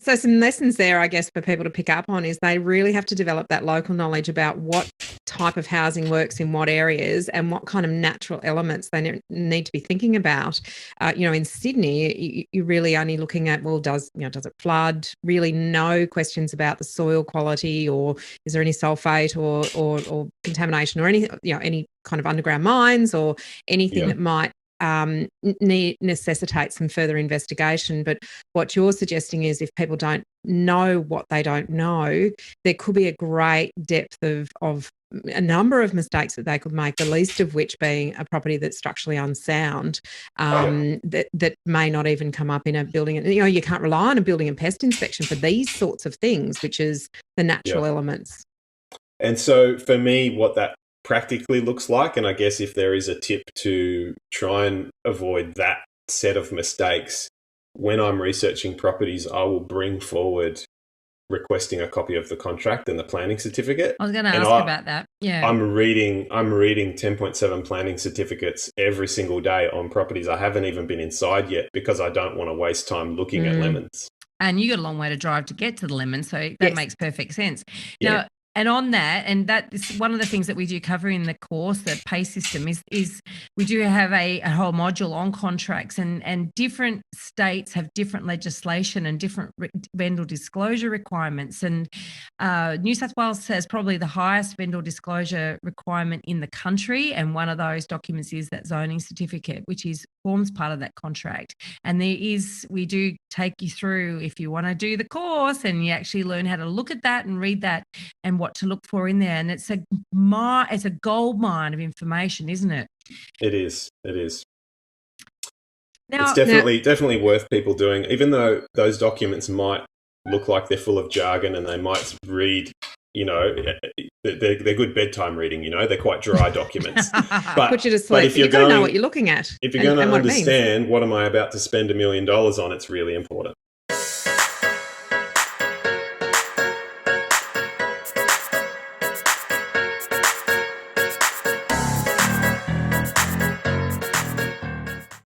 So some lessons there, I guess, for people to pick up on is they really have to develop that local knowledge about what type of housing works in what areas and what kind of natural elements they need to be thinking about. In Sydney, you're really only looking at, well, does it flood? Really no questions about the soil quality, or is there any sulfate or contamination or any kind of underground mines or anything that might necessitate some further investigation. But what you're suggesting is if people don't know what they don't know, there could be a great depth of a number of mistakes that they could make, the least of which being a property that's structurally unsound, that may not even come up in a building. You can't rely on a building and pest inspection for these sorts of things, which is the natural elements. And so for me, what that practically looks like, and I guess if there is a tip to try and avoid that set of mistakes, when I'm researching properties, I will bring forward requesting a copy of the contract and the planning certificate. I was going to ask about that. Yeah. I'm reading 10.7 planning certificates every single day on properties I haven't even been inside yet, because I don't want to waste time looking at lemons. And you got a long way to drive to get to the lemons, so that makes perfect sense. Now, and on that, and that is one of the things that we do cover in the course, the pay system, is we do have a whole module on contracts, and different states have different legislation and different vendor disclosure requirements. And New South Wales has probably the highest vendor disclosure requirement in the country, and one of those documents is that zoning certificate, which forms part of that contract. And we do take you through, if you want to do the course, and you actually learn how to look at that and read that and what to look for in there. And it's a gold mine of information, isn't it? It is. Now, it's definitely worth people doing, even though those documents might look like they're full of jargon and they might read, they're good bedtime reading, they're quite dry documents. But put you to sleep. You've got to know what you're looking at. If you're going to understand what am I about to spend $1 million on, it's really important.